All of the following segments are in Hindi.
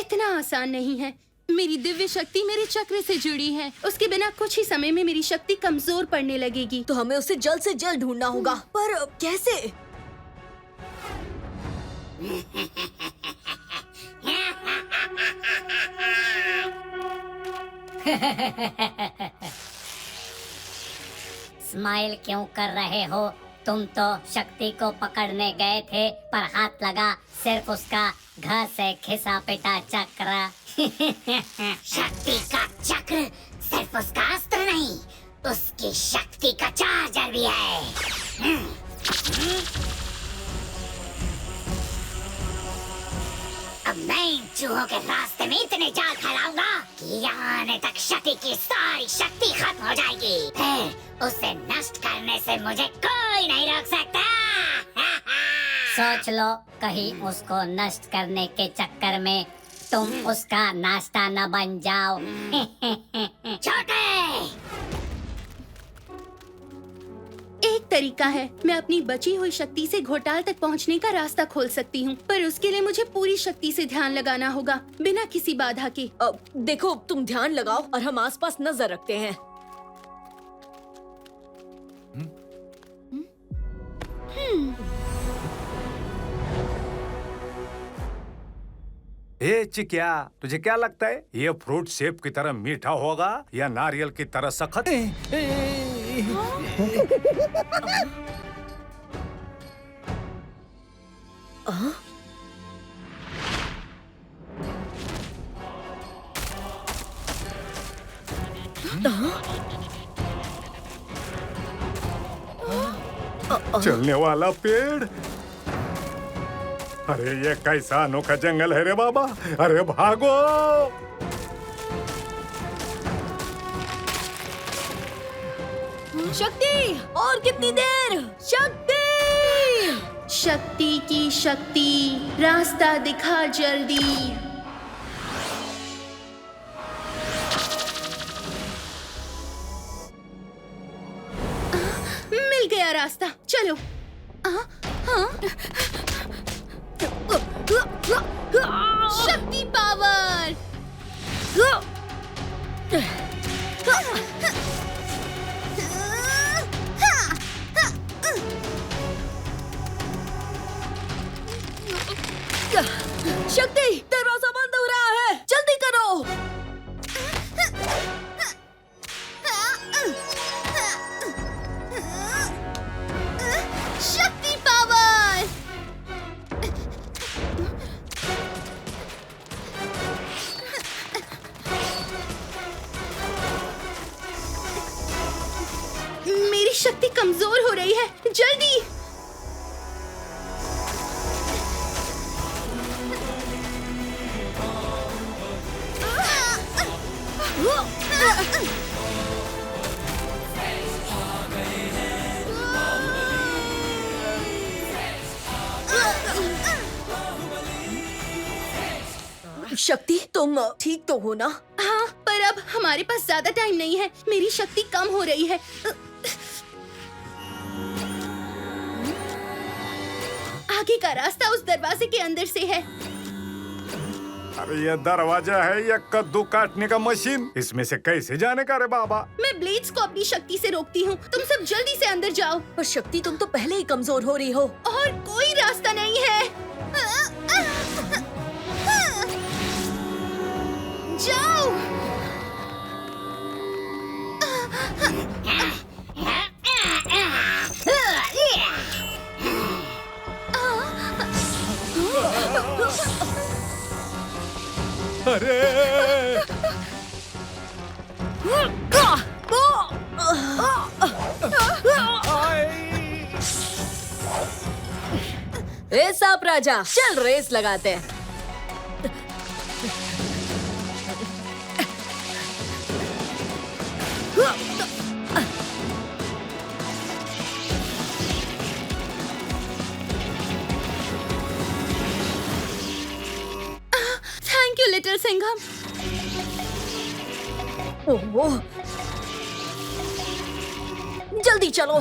इतना आसान नहीं है। मेरी दिव्य शक्ति मेरे चक्र से जुड़ी है। उसके बिना कुछ ही समय में मेरी शक्ति कमजोर पड़ने लगेगी। तो हमें उसे जल्द से जल्द ढूंढना होगा, पर कैसे? स्माइल क्यों कर रहे हो? तुम तो शक्ति को पकड़ने गए थे, पर हाथ लगा सिर्फ उसका घर से खिसा पिटा चक्र। शक्ति का चक्र सिर्फ उसका अस्त्र नहीं, उसकी शक्ति का चार्जर भी है। अब मैं इन चूहों के रास्ते में इतने जाल फैलाऊंगा कि यहाँ आने तक शक्ति की सारी शक्ति खत्म हो जाएगी। फिर उसे नष्ट करने से मुझे कोई नहीं रोक सकता। सोच लो, कहीं उसको नष्ट करने के चक्कर में तुम उसका नाश्ता न बन जाओ। छोटे, एक तरीका है, मैं अपनी बची हुई शक्ति से घोटाल तक पहुंचने का रास्ता खोल सकती हूँ, पर उसके लिए मुझे पूरी शक्ति से ध्यान लगाना होगा, बिना किसी बाधा के। देखो, तुम ध्यान लगाओ और हम आसपास नजर रखते हैं। ए चिकिया, तुझे क्या लगता है ये फ्रूट सेब की तरह मीठा होगा या नारियल की तरह सख्त? चलने वाला पेड़। अरे ये कैसा अनोखा जंगल है रे बाबा। अरे भागो। शक्ति, और कितनी देर? शक्ति! शक्ति की शक्ति, रास्ता दिखा जल्दी। मिल गया रास्ता, चलो। शक्ति पावर। शक्ति, दरवाजा बंद हो रहा है, जल्दी करो। शक्ति पावर। मेरी शक्ति कमजोर हो रही है, जल्दी। शक्ति, तुम ठीक तो हो ना? हाँ, पर अब हमारे पास ज्यादा टाइम नहीं है। मेरी शक्ति कम हो रही है। आगे का रास्ता उस दरवाजे के अंदर से है। अरे ये दरवाजा है या कद्दू काटने का मशीन? इसमें से कैसे जाने का रे बाबा? मैं ब्लेड्स को अपनी शक्ति से रोकती हूँ। तुम सब जल्दी से अंदर जाओ। पर शक्ति, तुम तो पहले ही कमजोर हो रही हो। और कोई रास्ता नहीं है। जाओ। अरे ए सांप राजा, चल रेस लगाते हैं। Thank you little Singham. ओह, जल्दी चलो।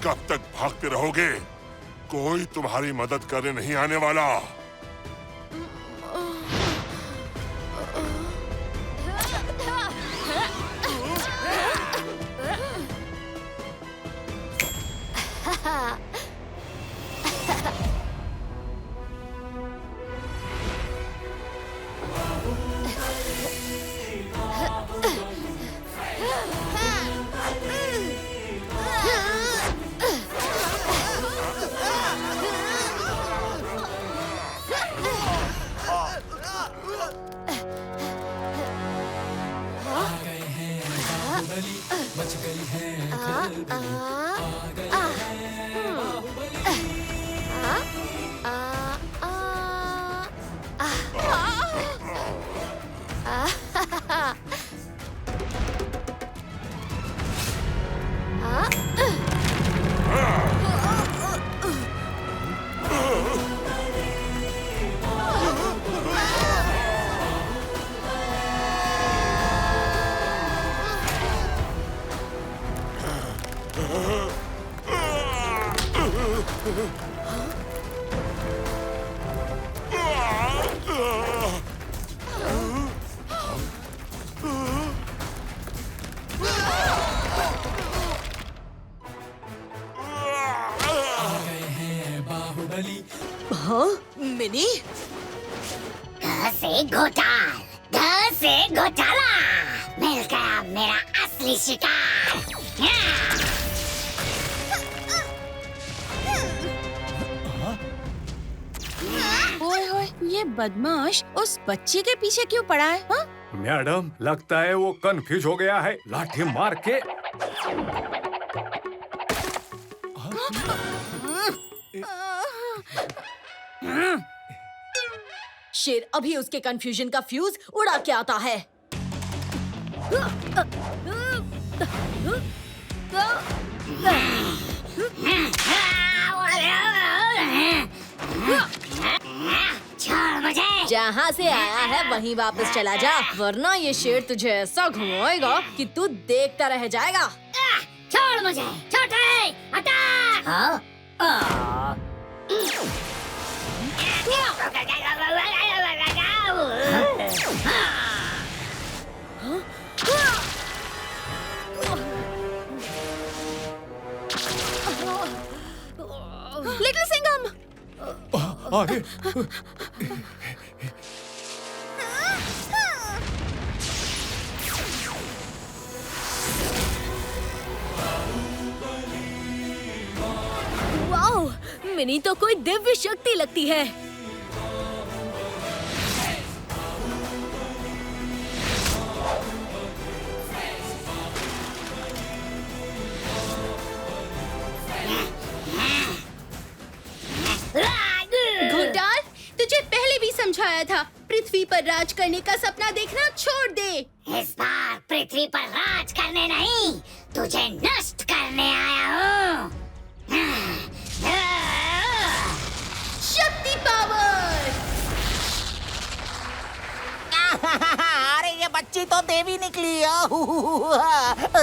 कब तक भागते रहोगे? कोई तुम्हारी मदद करने नहीं आने वाला। हाँ मिनी, घर से घोटाल, घर से घोटाला, मिल गया मेरा असली शिकार। ओए होए, ये बदमाश उस बच्चे के पीछे क्यों पड़ा है? हाँ? मैडम, लगता है वो कंफ्यूज हो गया है। लाठी मार के शेर अभी उसके कंफ्यूजन का फ्यूज उड़ा के आता है। छोड़ मुझे। जहाँ से आया है वहीं वापस चला जा, वरना ये शेर तुझे ऐसा घुमाएगा कि तू देखता रह जाएगा। छोड़ मुझे छोटे, अटैक। हाँ? लिटिल सिंघम, अरे वाओ, मिनी तो कोई दिव्य शक्ति लगती है। घोटाल, तुझे पहले भी समझाया था, पृथ्वी पर राज करने का सपना देखना छोड़ दे। इस बार पृथ्वी पर राज करने नहीं, तुझे नष्ट करने आया हूँ। शक्ति पावर। अरे ये बच्ची तो देवी निकली।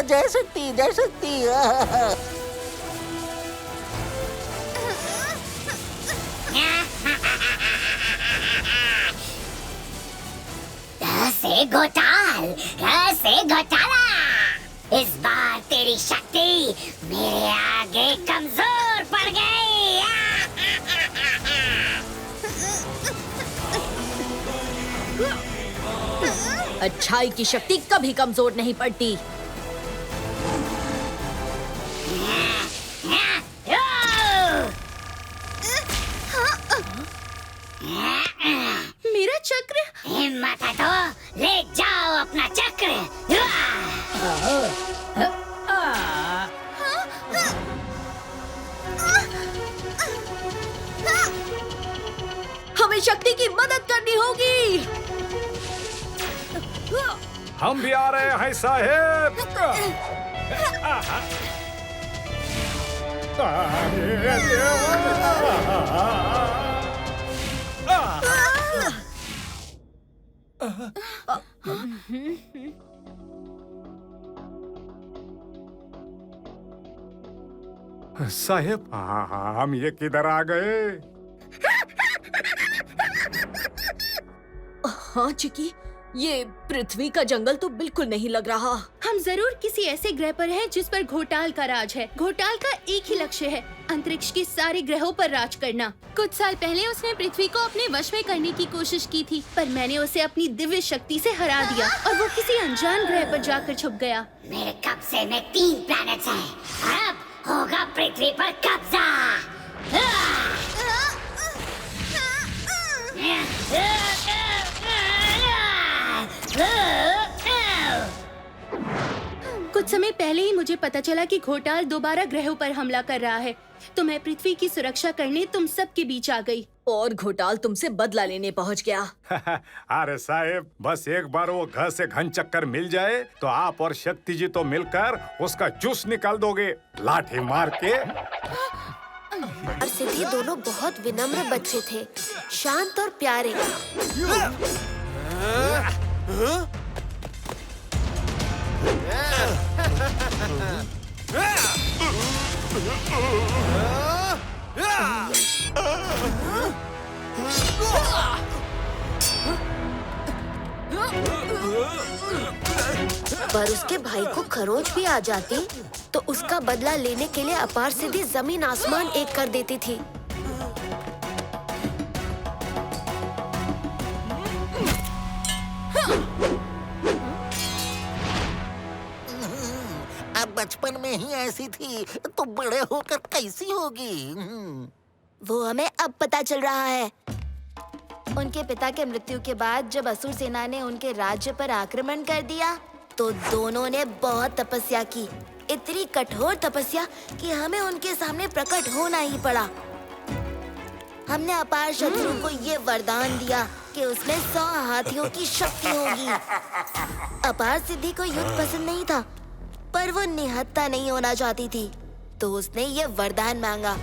जय शक्ति, जय शक्ति। कैसे घोटाला, इस बार तेरी शक्ति मेरे आगे कमजोर पड़ गई। अच्छाई की शक्ति कभी कमजोर नहीं पड़ती। मेरा चक्र। हिम्मत है तो ले जाओ अपना चक्र। हमें शक्ति की मदद करनी होगी। हम भी आ रहे हैं साहेब। साहेब, हम ये किधर आ गए? हाँ चिकी, ये पृथ्वी का जंगल तो बिल्कुल नहीं लग रहा। हम जरूर किसी ऐसे ग्रह पर हैं जिस पर घोटाल का राज है। घोटाल का एक ही लक्ष्य है, अंतरिक्ष के सारे ग्रहों पर राज करना। कुछ साल पहले उसने पृथ्वी को अपने वश में करने की कोशिश की थी, पर मैंने उसे अपनी दिव्य शक्ति से हरा दिया और वो किसी अनजान ग्रह पर जाकर छुप गया। मेरे कब्जे में 3 प्लैनेट्स हैं। अब होगा पृथ्वी पर कब्जा। कुछ समय पहले ही मुझे पता चला कि घोटाल दोबारा ग्रहों पर हमला कर रहा है, तो मैं पृथ्वी की सुरक्षा करने तुम सबके बीच आ गई। और घोटाल तुमसे बदला लेने पहुंच गया। अरे साहेब, बस एक बार वो घर से घन चक्कर मिल जाए तो आप और शक्ति जी तो मिलकर उसका जूस निकाल दोगे लाठी मार के। और सिद्धि दोनों बहुत विनम्र बच्चे थे, शांत और प्यारे। पर उसके भाई को खरोच भी आ जाती तो उसका बदला लेने के लिए अपार सिद्धि जमीन आसमान एक कर देती थी। अब बचपन में ही ऐसी थी तो बड़े होकर कैसी होगी? वो हमें अब पता चल रहा है। उनके पिता के मृत्यु के बाद जब असुर सेना ने उनके राज्य पर आक्रमण कर दिया तो दोनों ने बहुत तपस्या की, इतनी कठोर तपस्या कि हमें उनके सामने प्रकट होना ही पड़ा। हमने अपार शत्रु को ये वरदान दिया कि उसमें 100 हाथियों की शक्ति होगी। अपार सिद्धि को युद्ध पसंद नहीं था, पर वो निहत्था नहीं होना चाहती थी, तो उसने ये वरदान मांगा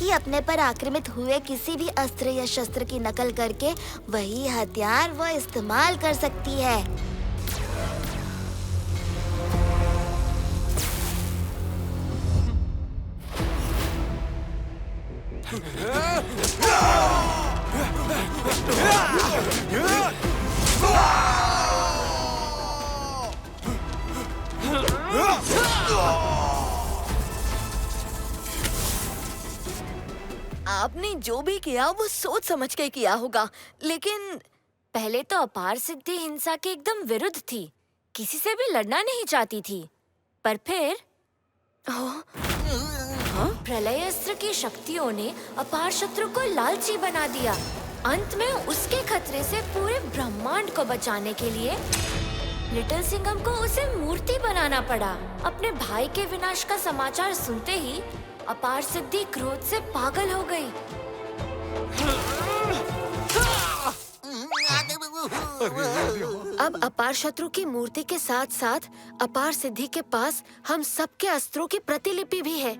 कि अपने पर आक्रमित हुए किसी भी अस्त्र या शस्त्र की नकल करके वही हथियार वो इस्तेमाल कर सकती है। आपने जो भी किया वो सोच समझ के किया होगा, लेकिन पहले तो अपार सिद्धि हिंसा के एकदम विरुद्ध थी, किसी से भी लड़ना नहीं चाहती थी। पर फिर प्रलय अस्त्र की शक्तियों ने अपार शत्रु को लालची बना दिया। अंत में उसके खतरे से पूरे ब्रह्मांड को बचाने के लिए लिटिल सिंघम को उसे मूर्ति बनाना पड़ा। अपने भाई के विनाश का समाचार सुनते ही अपार सिद्धि क्रोध से पागल हो गई। अब अपार शत्रु की मूर्ति के साथ साथ अपार सिद्धि के पास हम सबके अस्त्रों की प्रतिलिपि भी है।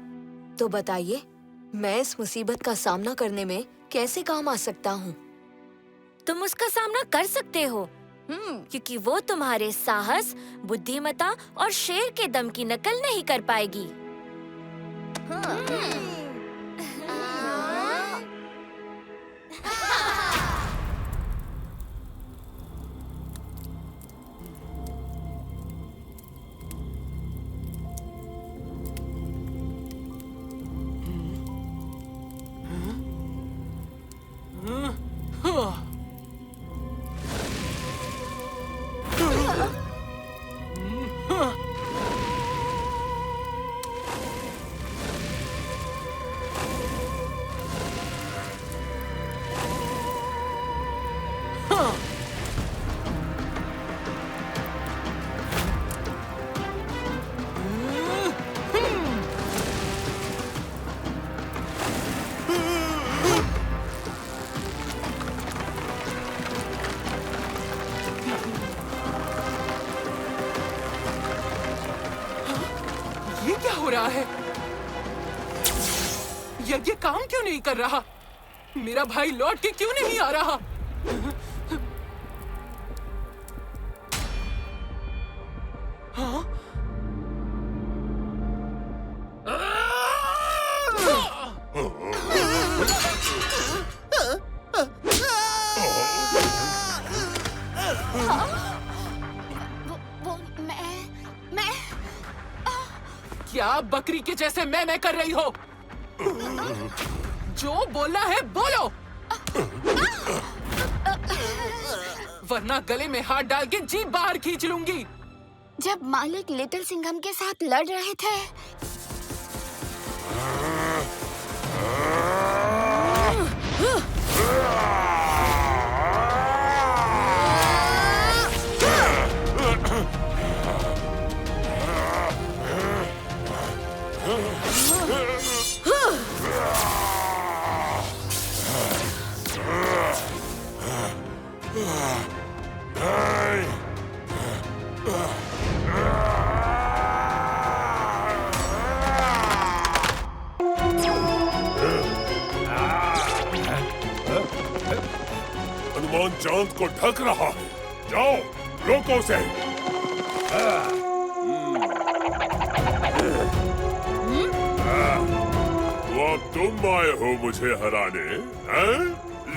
तो बताइए, मैं इस मुसीबत का सामना करने में कैसे काम आ सकता हूँ? तुम उसका सामना कर सकते हो, क्योंकि वो तुम्हारे साहस, बुद्धिमत्ता और शेर के दम की नकल नहीं कर पाएगी। ये क्या हो रहा है? यज्ञ काम क्यों नहीं कर रहा? मेरा भाई लौट के क्यों नहीं आ रहा? हाँ? क्या बकरी के जैसे मैं कर रही हो? जो बोलना है बोलो, वरना गले में हाथ डाल के जीभ बाहर खींच लूंगी। जब मालिक लिटिल सिंघम के साथ लड़ रहे थे, हनुमान चांद को ढक रहा है। जाओ, रोको उसे। तो अब तुम आए हो मुझे हराने, हैं?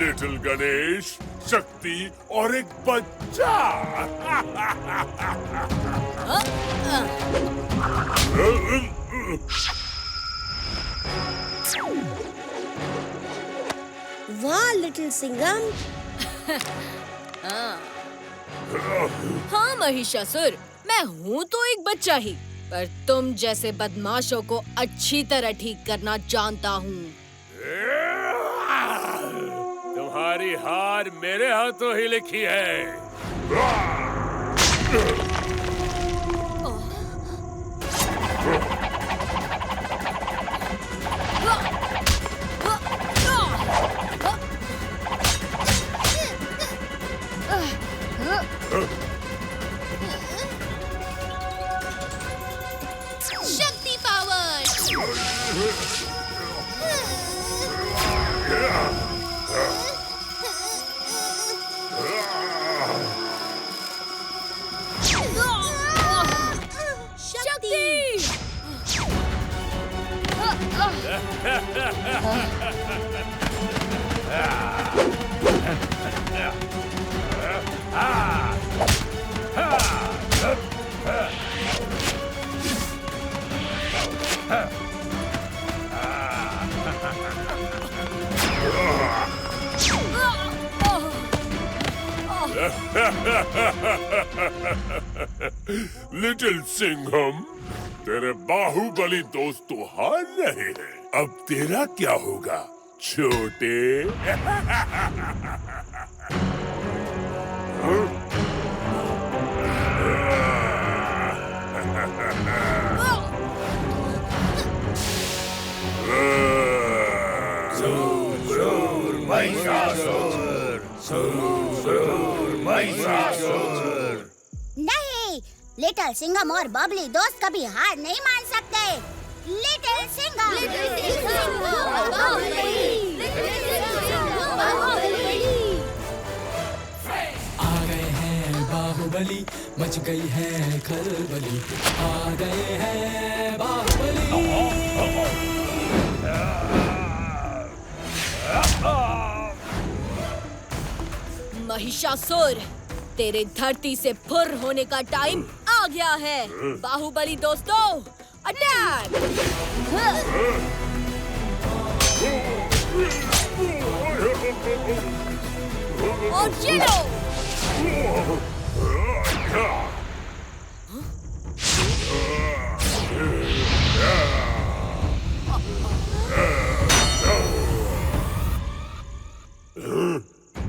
लिटिल गणेश, शक्ति और एक बच्चा। वाह लिटिल सिंघम। हाँ महिषासुर, मैं हूँ तो एक बच्चा ही, पर तुम जैसे बदमाशों को अच्छी तरह ठीक करना जानता हूँ। तुम्हारी हार मेरे हाथों ही लिखी है। शक्ति पावर। लिटिल सिंघम, तेरे बाहुबली दोस्त तो हार रहे हैं। अब तेरा क्या होगा छोटे? नहीं, लिटिल सिंघम और बबली दोस्त कभी हार नहीं मान सकते। लिटिल सिंघम, आ गए हैं बाहुबली, मच गई है खलबली। आ गए हैं बाहुबली। महिषासुर, तेरे धरती से फुर होने का टाइम आ गया है। बाहुबली दोस्तों, अटैक! और ये लो!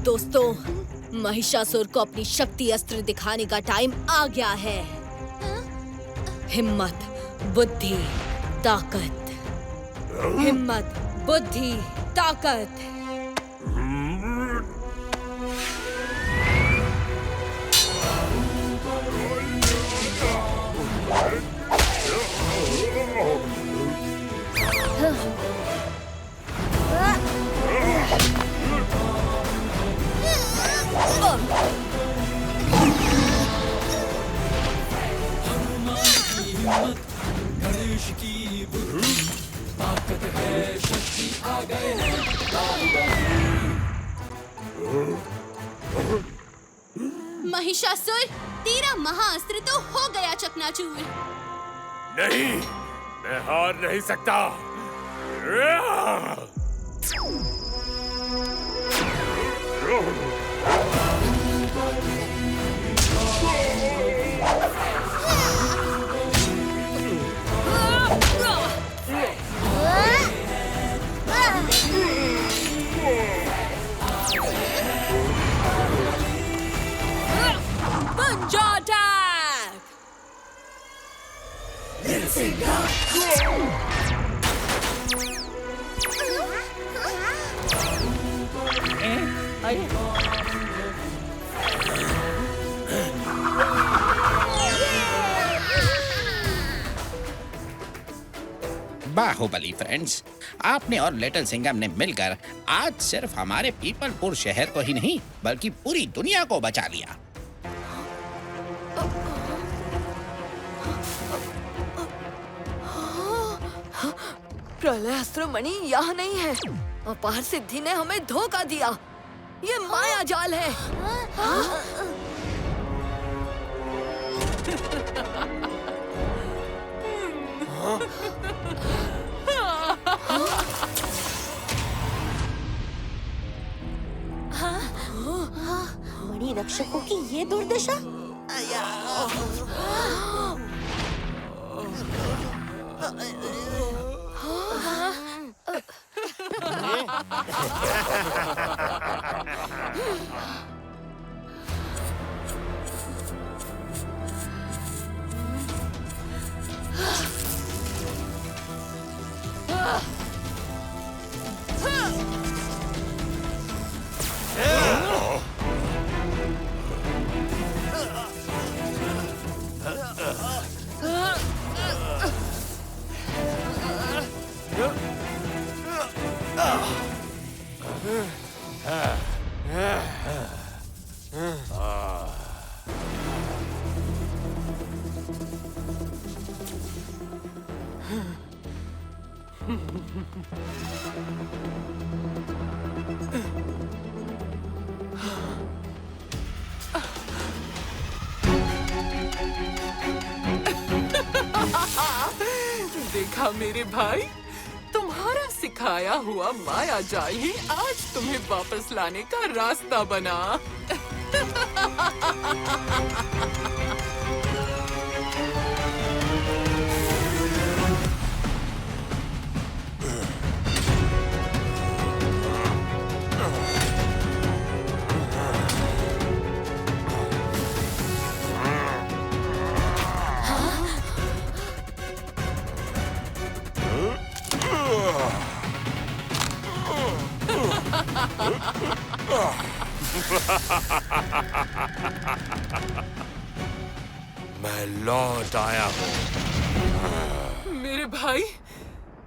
दोस्तों, महिषासुर को अपनी शक्ति अस्त्र दिखाने का टाइम आ गया है। हिम्मत, बुद्धि, ताकत। हिम्मत, बुद्धि, ताकत। गणेश की बुद्धि, ताकत है, शक्ति आ गए हैं महिषासुर, तेरा महाअस्त्र तो हो गया चकनाचूर। नहीं, मैं हार नहीं सकता। बाहुबली फ्रेंड्स, आपने और लिटिल सिंघम ने मिलकर आज सिर्फ हमारे पीपलपुर शहर को ही नहीं बल्कि पूरी दुनिया को बचा लिया। प्रलय अस्त्र मणि यहाँ नहीं है। अपार सिद्धि ने हमें धोखा दिया। ये माया जाल है। मणि रक्षकों की ये दुर्दशा। देखा मेरे भाई, तुम्हारा सिखाया हुआ माया जाल ही आज तुम्हें वापस लाने का रास्ता बना। मैं लौट आया हूँ। मेरे भाई,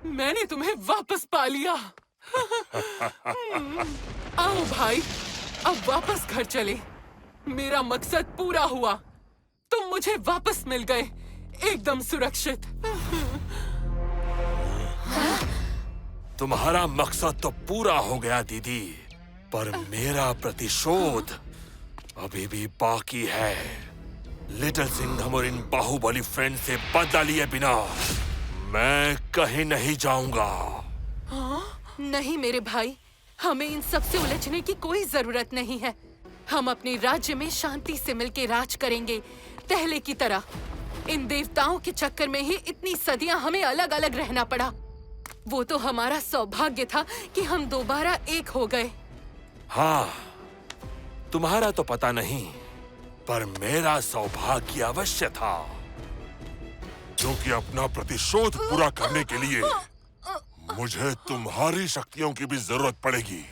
मैंने तुम्हें वापस पा लिया। आओ भाई, अब वापस घर चले। मेरा मकसद पूरा हुआ। तुम मुझे वापस मिल गए, एकदम सुरक्षित। तुम्हारा मकसद तो पूरा हो गया दीदी, पर मेरा प्रतिशोध अभी भी बाकी है। लिटिल सिंघम और इन बाहुबली फ्रेंड से बदला लिए बिना मैं कहीं नहीं जाऊंगा। नहीं मेरे भाई, हमें इन सब से उलझने की कोई जरूरत नहीं है। हम अपने राज्य में शांति से मिलकर राज करेंगे, पहले की तरह। इन देवताओं के चक्कर में ही इतनी सदियां हमें अलग अलग रहना पड़ा। वो तो हमारा सौभाग्य था कि हम दोबारा एक हो गए। हाँ, तुम्हारा तो पता नहीं, पर मेरा सौभाग्य अवश्य था, क्योंकि अपना प्रतिशोध पूरा करने के लिए मुझे तुम्हारी शक्तियों की भी जरूरत पड़ेगी।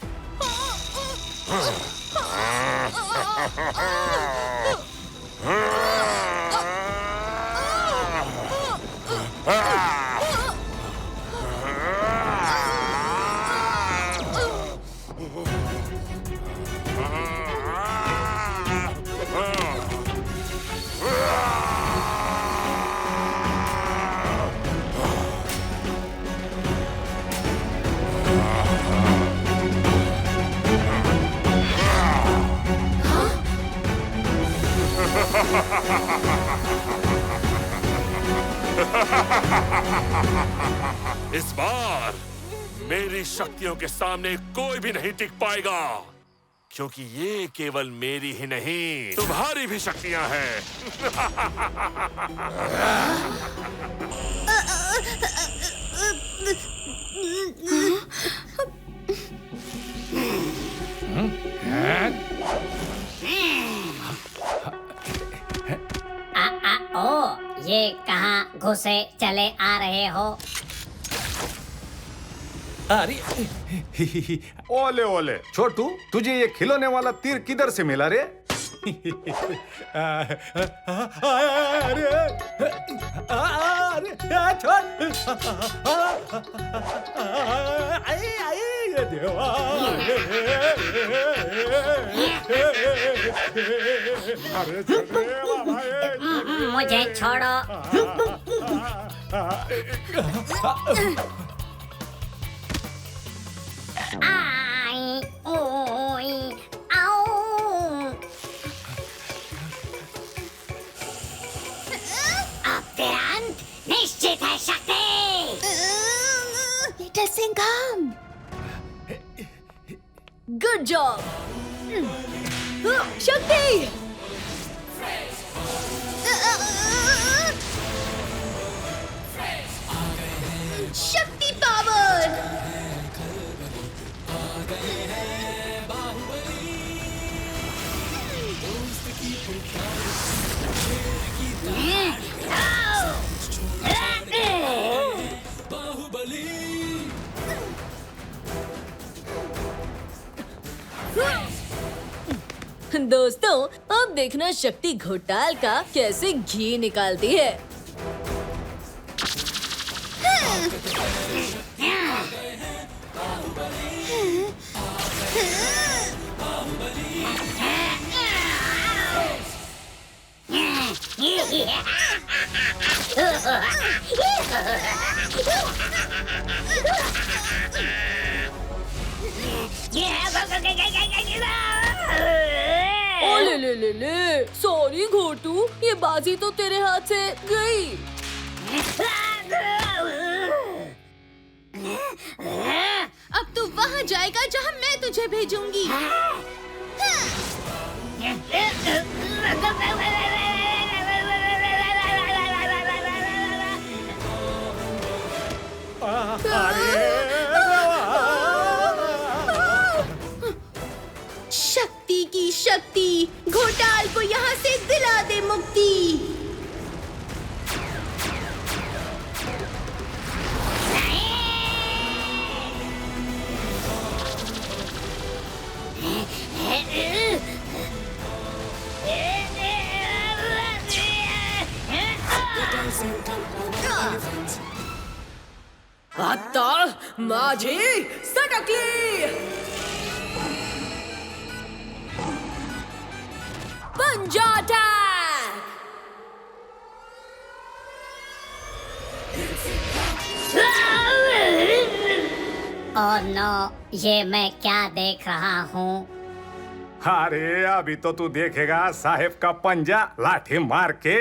इस बार मेरी शक्तियों के सामने कोई भी नहीं टिक पाएगा, क्योंकि ये केवल मेरी ही नहीं, तुम्हारी भी शक्तियां हैं। ओ, ये कहाँ घुसे चले आ रहे हो? अरे ओले ओले छोटू, तुझे ये खिलौने वाला तीर किधर से मिला रे? मुझे छोड़ो। आई ओई आओ। अब तेरा अंत निश्चित है शक्ति। लिटिल सिंघम, गुड जॉब शक्ति। शक्ति पावर। दोस्तों, अब देखना शक्ति घोटाल का कैसे घी निकालती है। ओ ले सॉरी घोटू, ये बाजी तो तेरे हाथ से गई। अब तू वहाँ जाएगा जहाँ मैं तुझे भेजूंगी। शक्ति की शक्ति, घोटाल को यहाँ से दिला दे मुक्ति। आता माझी सटकली, पंजा अटैक। ओह नो, ये मैं क्या देख रहा हूँ? अरे अभी तो तू देखेगा साहेब का पंजा लाठी मार के।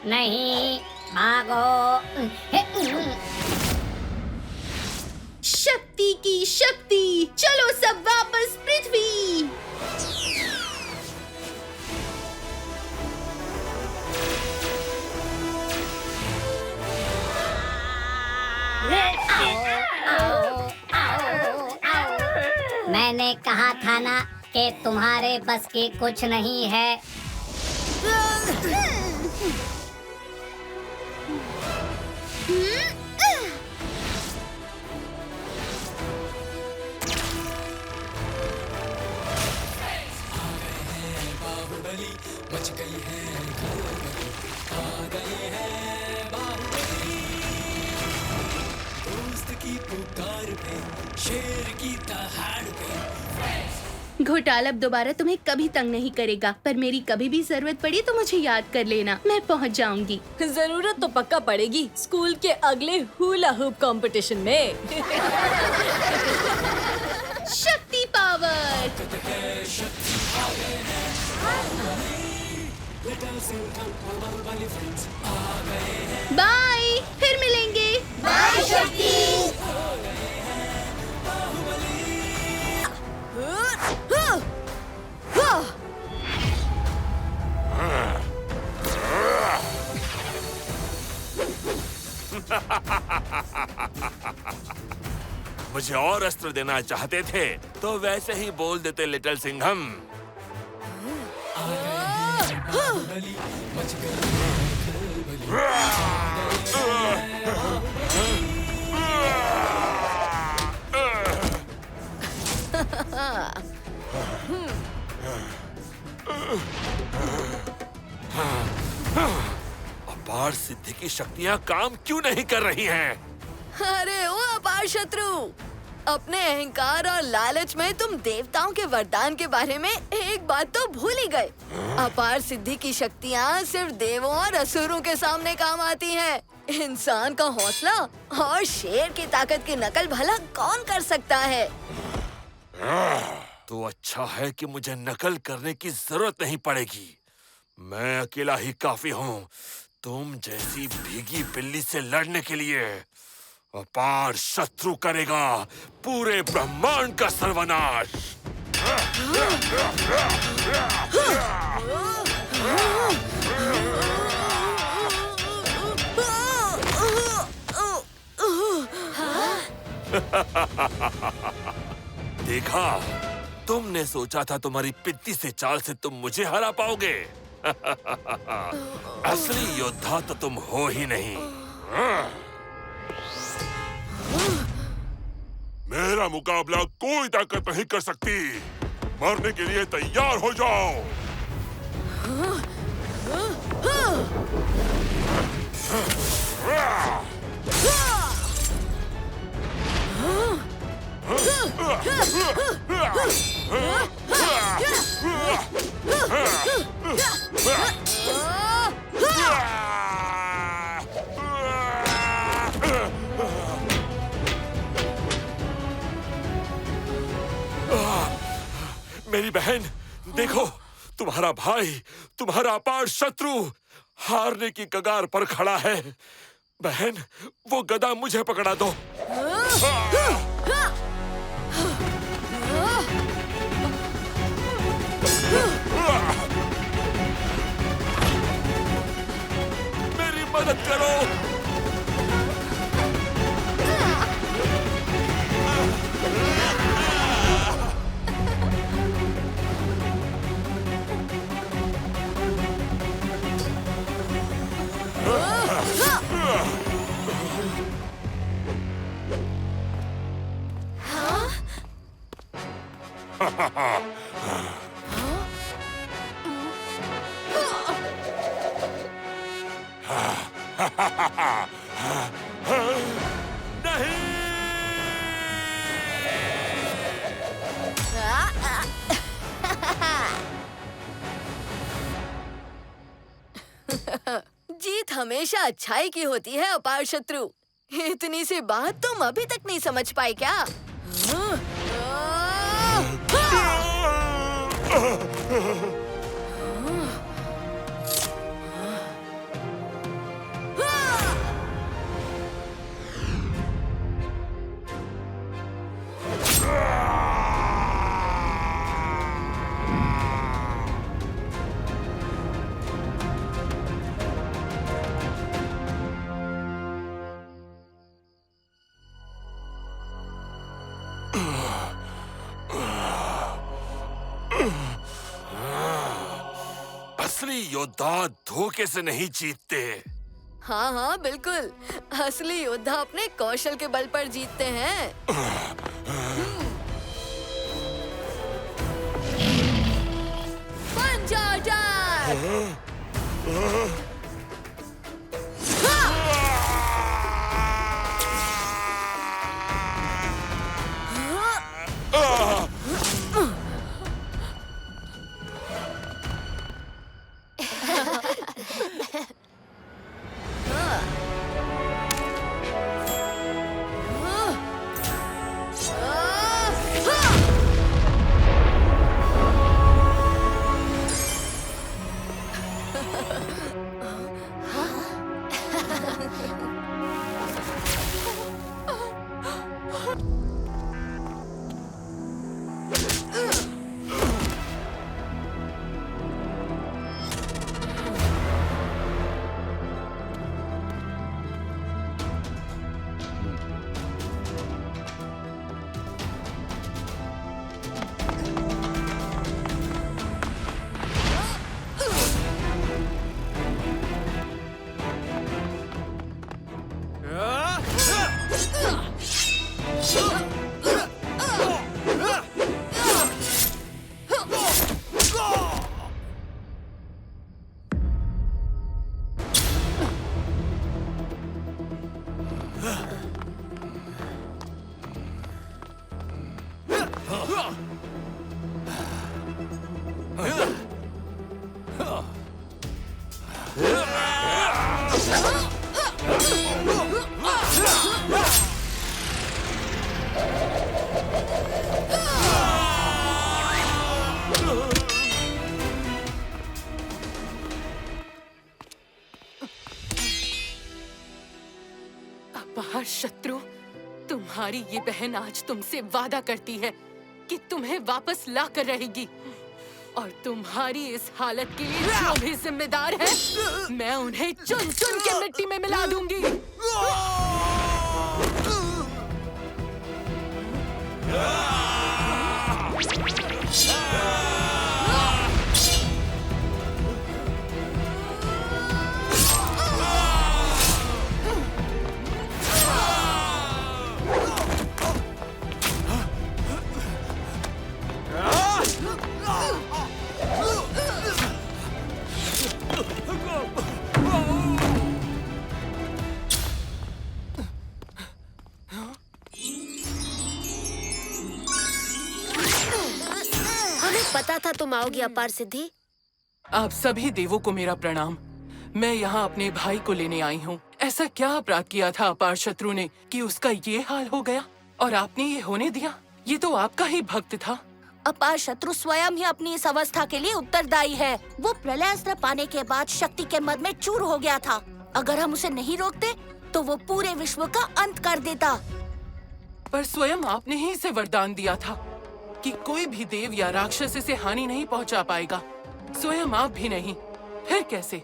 नहीं, भागो। शक्ति की शक्ति, चलो सब वापस पृथ्वी। मैंने कहा था ना कि तुम्हारे बस की कुछ नहीं है। बाहुबली मच गई है खलबली, आ गए हैं बाहुबली। दोस्त की पुकार पे, शेर की दहाड़ पे। घोटाल अब दोबारा तुम्हें कभी तंग नहीं करेगा, पर मेरी कभी भी जरूरत पड़ी तो मुझे याद कर लेना, मैं पहुंच जाऊंगी। जरूरत तो पक्का पड़ेगी स्कूल के अगले हुला हुप कंपटीशन में। शक्ति पावर। बाय, फिर मिलेंगे। बाय शक्ति। मुझे और अस्त्र देना चाहते थे तो वैसे ही बोल देते लिटिल सिंघम। बाहुबली मच गई है अपार सिद्धि की शक्तियाँ काम क्यों नहीं कर रही हैं? अरे ओ अपार शत्रु, अपने अहंकार और लालच में तुम देवताओं के वरदान के बारे में एक बात तो भूल ही गए। अपार सिद्धि की शक्तियाँ सिर्फ देवों और असुरों के सामने काम आती हैं। इंसान का हौसला और शेर की ताकत की नकल भला कौन कर सकता है? तो अच्छा है कि मुझे नकल करने की जरूरत नहीं पड़ेगी। मैं अकेला ही काफी हूँ तुम जैसी भीगी बिल्ली से लड़ने के लिए। अपार शत्रु करेगा पूरे ब्रह्मांड का सर्वनाश। देखा, तुमने सोचा था तुम्हारी पित्ती से चाल से तुम मुझे हरा पाओगे। असली योद्धा तो तुम हो ही नहीं। मेरा मुकाबला कोई ताकत नहीं कर सकती। मरने के लिए तैयार हो जाओ। मेरी बहन, देखो, तुम्हारा भाई, तुम्हारा अपार शत्रु हारने की कगार पर खड़ा है। बहन, वो गदा मुझे पकड़ा दो। मेरी मदद करो। जीत हमेशा अच्छाई की होती है अपार शत्रु। इतनी सी बात तुम अभी तक नहीं समझ पाए क्या? असली योद्धा धोखे से नहीं जीतते। हाँ हाँ बिल्कुल, असली योद्धा अपने कौशल के बल पर जीतते हैं। पंजा अटैक! अपार शत्रु, तुम्हारी ये बहन आज तुमसे वादा करती है कि तुम्हें वापस ला कर रहेगी, और तुम्हारी इस हालत के लिए जो भी जिम्मेदार है, मैं उन्हें चुन चुन के मिट्टी में मिला दूंगी। हमें पता था तुम आओगी अपार सिद्धि। आप सभी देवों को मेरा प्रणाम। मैं यहाँ अपने भाई को लेने आई हूँ। ऐसा क्या अपराध किया था अपार शत्रु ने कि उसका ये हाल हो गया और आपने ये होने दिया? ये तो आपका ही भक्त था। अपार शत्रु स्वयं ही अपनी इस अवस्था के लिए उत्तरदायी है। वो प्रलय अस्त्र पाने के बाद शक्ति के मद में चूर हो गया था। अगर हम उसे नहीं रोकते तो वो पूरे विश्व का अंत कर देता। पर स्वयं आपने ही इसे वरदान दिया था कि कोई भी देव या राक्षस इसे हानि नहीं पहुंचा पाएगा। स्वयं आप भी नहीं, फिर कैसे?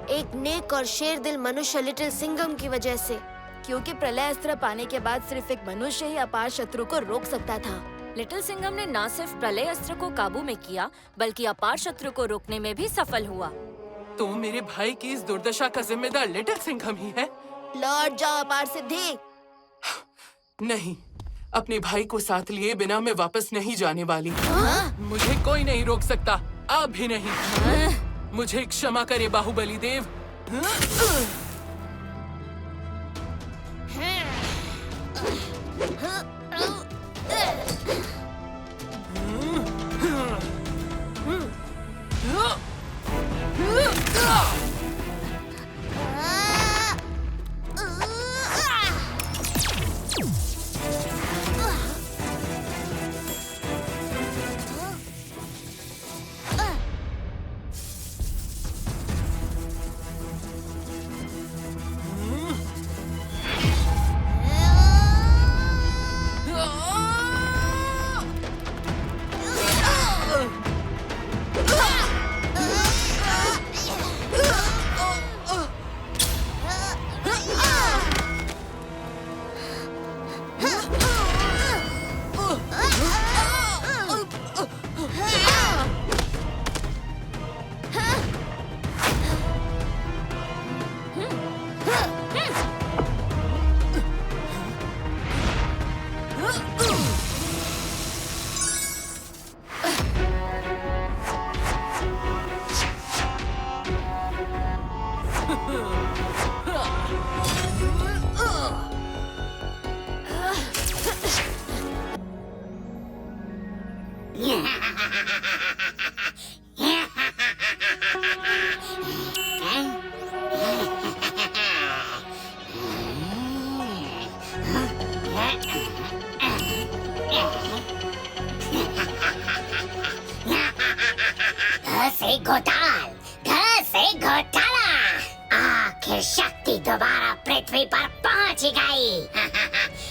एक नेक और शेर दिल मनुष्य लिटिल सिंघम की वजह से, क्योंकि प्रलय अस्त्र पाने के बाद सिर्फ एक मनुष्य ही अपार शत्रु को रोक सकता था। लिटिल सिंघम ने न सिर्फ प्रलय अस्त्र को काबू में किया बल्कि अपार शत्रु को रोकने में भी सफल हुआ। तो मेरे भाई की इस दुर्दशा का जिम्मेदार लिटिल सिंघम ही है। लौट जाओ अपार सिद्धि। नहीं, अपने भाई को साथ लिए बिना मैं वापस नहीं जाने वाली। मुझे कोई नहीं रोक सकता, आप भी नहीं। मुझे क्षमा करे बाहुबली देव। घर से घोटाला। आखिर शक्ति दोबारा पृथ्वी पर पहुंच गई।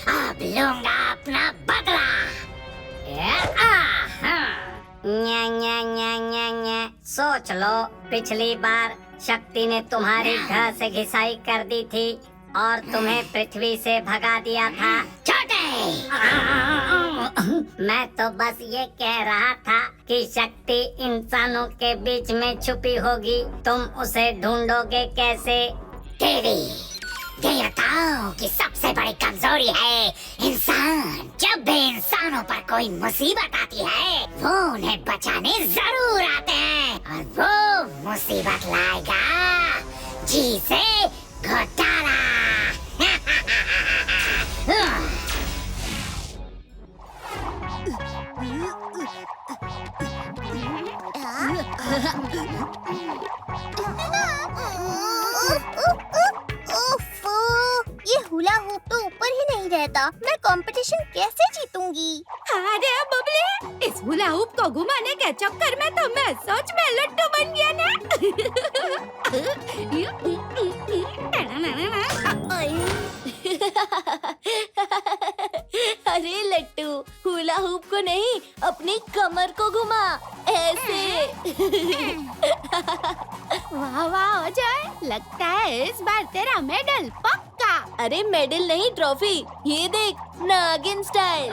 अब लूंगा अपना बदला। न्या न्या न्या न्या न्या। सोच लो, पिछली बार शक्ति ने तुम्हारी घर से घिसाई कर दी थी और तुम्हें पृथ्वी से भगा दिया था। छोटे मैं तो बस ये कह रहा था कि शक्ति इंसानों के बीच में छुपी होगी, तुम उसे ढूंढोगे कैसे? देवी, देवताओं की सबसे बड़ी कमजोरी है इंसान। जब भी इंसानों पर कोई मुसीबत आती है वो उन्हें बचाने जरूर आते हैं और वो मुसीबत लाएगा जी से घोटाला। ये हुला हूप तो ऊपर ही नहीं रहता। मैं कंपटीशन कैसे जीतूंगी? अरे बबले, इस हुला हूप को घुमाने के चक्कर में तो मैं सच में लट्टू बन गया ना। अरे लट्टू, हुला हूप को नहीं, अपनी कमर को घुमा ऐसे। वाह वाह अजय, लगता है इस बार तेरा मेडल पक्का। अरे मेडल नहीं, ट्रॉफी। ये देख, नागिन स्टाइल।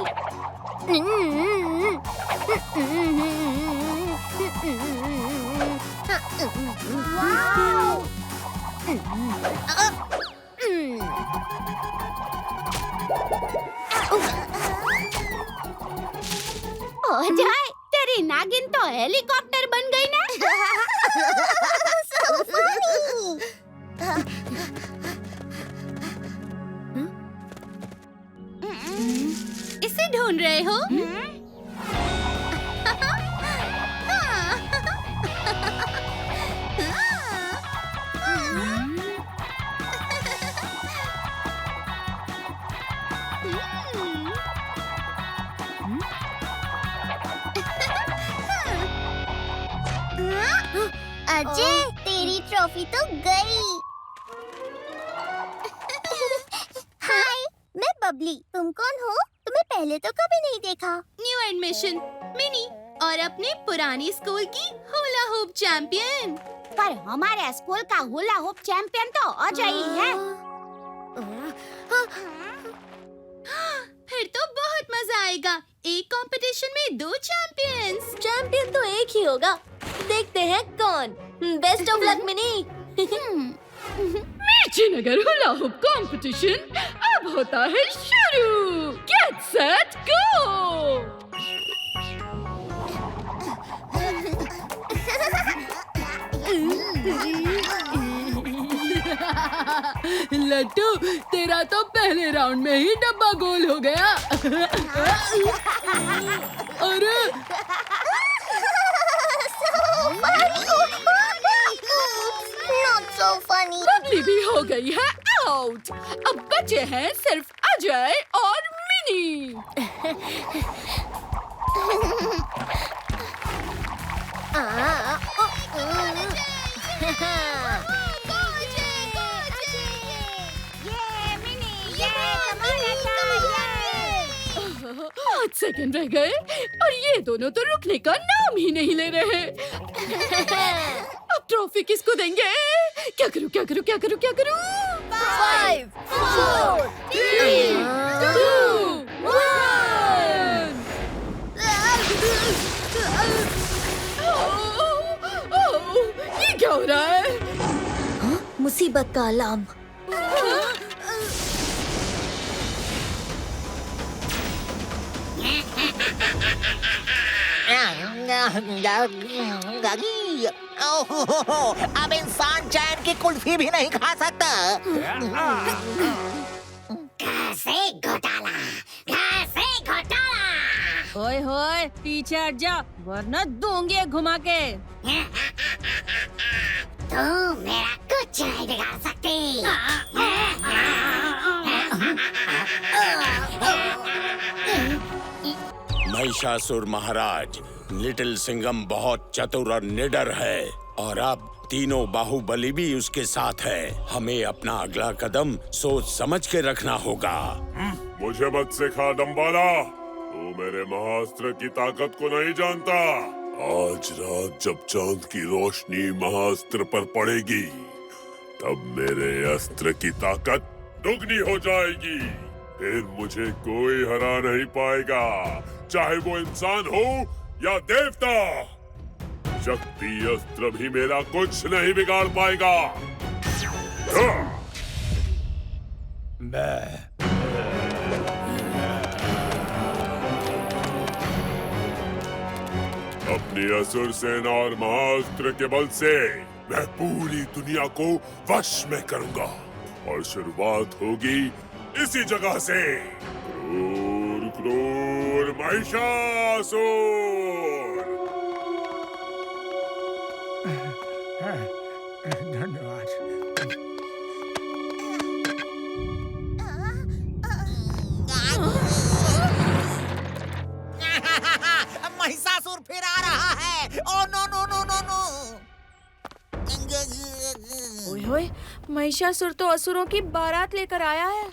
अजय, तेरी नागिन तो हेलीकॉप्टर बन गई ना। So funny. इसे ढूंढ रहे हो? अजय, तेरी ट्रॉफी तो गई। हाय, मैं बबली। तुम कौन हो? तुम्हें पहले तो कभी नहीं देखा। न्यू एडमिशन मिनी और अपने पुरानी स्कूल की हुला हूप चैंपियन। पर हमारे स्कूल का हुला हूप चैंपियन तो अजय ही है। फिर तो बहुत मजा आएगा। एक कंपटीशन में 2 चैंपियंस। चैंपियन तो एक ही होगा। देखते हैं कौन। Best of luck mini. मिर्ची नगर हुला हूप कंपटीशन अब होता है शुरू। Get set go. लट्टू, तेरा तो पहले राउंड में ही डब्बा गोल हो गया। अरे Not so funny. बबली भी हो गई है आउट। अब बचे हैं सिर्फ अजय और मिनी। पाँच सेकंड रह गए और ये दोनों तो रुकने का नाम ही नहीं ले रहे। अब ट्रॉफी किसको देंगे? क्या करूं क्या करूं क्या करूं क्या करूं? 5, 4, 3, 2, 1। ये क्या हो रहा है? मुसीबत का अलार्म। अब इंसान चैन की कुल्फी भी नहीं खा सकता। कैसे घोटाला, कैसे घोटाला। ओए होए, पीछे हट जा वरना दूंगी घुमा के। तू मेरा कुछ नहीं बिगाड़ सकती। महिषासुर महाराज, लिटिल सिंघम बहुत चतुर और निडर है और अब तीनों बाहुबली भी उसके साथ है। हमें अपना अगला कदम सोच समझ के रखना होगा। मुझे मत सिखा डम्बाला, तू मेरे महाअस्त्र की ताकत को नहीं जानता। आज रात जब चांद की रोशनी महाअस्त्र पर पड़ेगी तब मेरे अस्त्र की ताकत दुगनी हो जाएगी। फिर मुझे कोई हरा नहीं पाएगा, चाहे वो इंसान हो या देवता। शक्ति अस्त्र भी मेरा कुछ नहीं बिगाड़ पाएगा। अपनी असुर सेना और महाअस्त्र के बल से मैं पूरी दुनिया को वश में करूंगा और शुरुआत होगी इसी जगह से। क्रूर क्रूर महिषासुर। धन्यवाद। महिषासुर फिर आ रहा है। Oh no no no no no. ओए होए, महिषासुर तो असुरों की बारात लेकर आया है।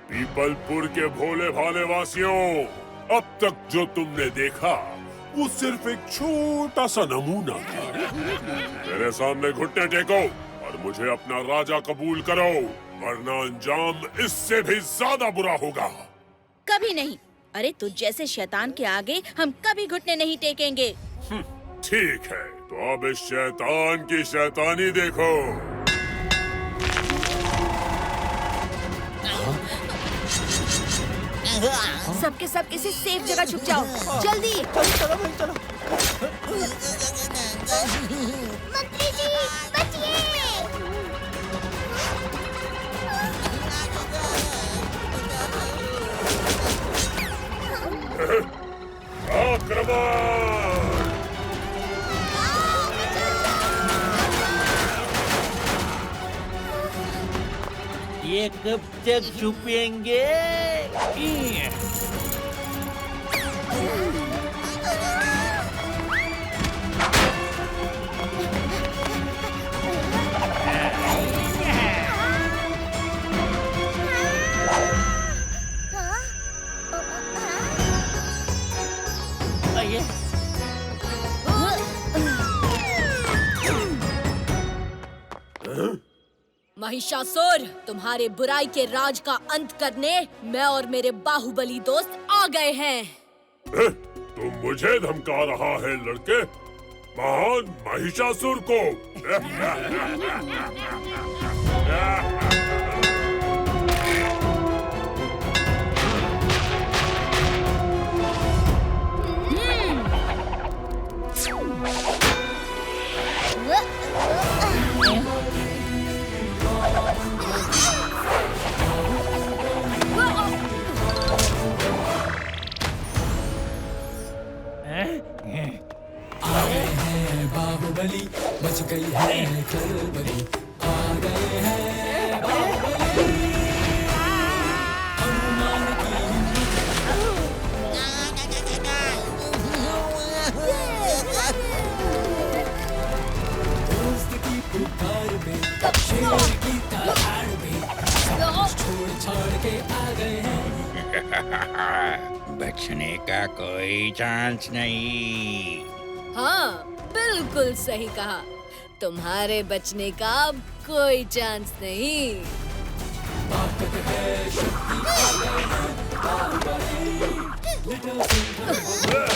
पीपलपुर के भोले भाले वासियों, अब तक जो तुमने देखा वो सिर्फ एक छोटा सा नमूना था। मेरे सामने घुटने टेको और मुझे अपना राजा कबूल करो, वरना अंजाम इससे भी ज्यादा बुरा होगा। कभी नहीं। अरे तुझ जैसे शैतान के आगे हम कभी घुटने नहीं टेकेंगे। ठीक है, तो अब इस शैतान की शैतानी देखो। सबके सब किसी सेफ जगह छुप जाओ, जल्दी। चलो भाई चलो। मंत्री जी, बचिए। आक्रमण! ये ये कब तक छुपेंगे? महिषासुर, तुम्हारे बुराई के राज का अंत करने मैं और मेरे बाहुबली दोस्त आ गए हैं। तुम मुझे धमका रहा है लड़के? महान महिषासुर को? आ गए हैं बाहुबली, मच गई है खलबली। आ गए हैं बाहुबली, हनुमान की दोस्त की पुकार में, शेर की दहाड़ में, छोड़ छाड़ के आ गए हैं। बचने का कोई चांस नहीं। हाँ, बिल्कुल सही कहा। तुम्हारे बचने का अब कोई चांस नहीं। ताकत है, शक्ति आ गए हैं, बाहुबली, लिटिल सिंघम।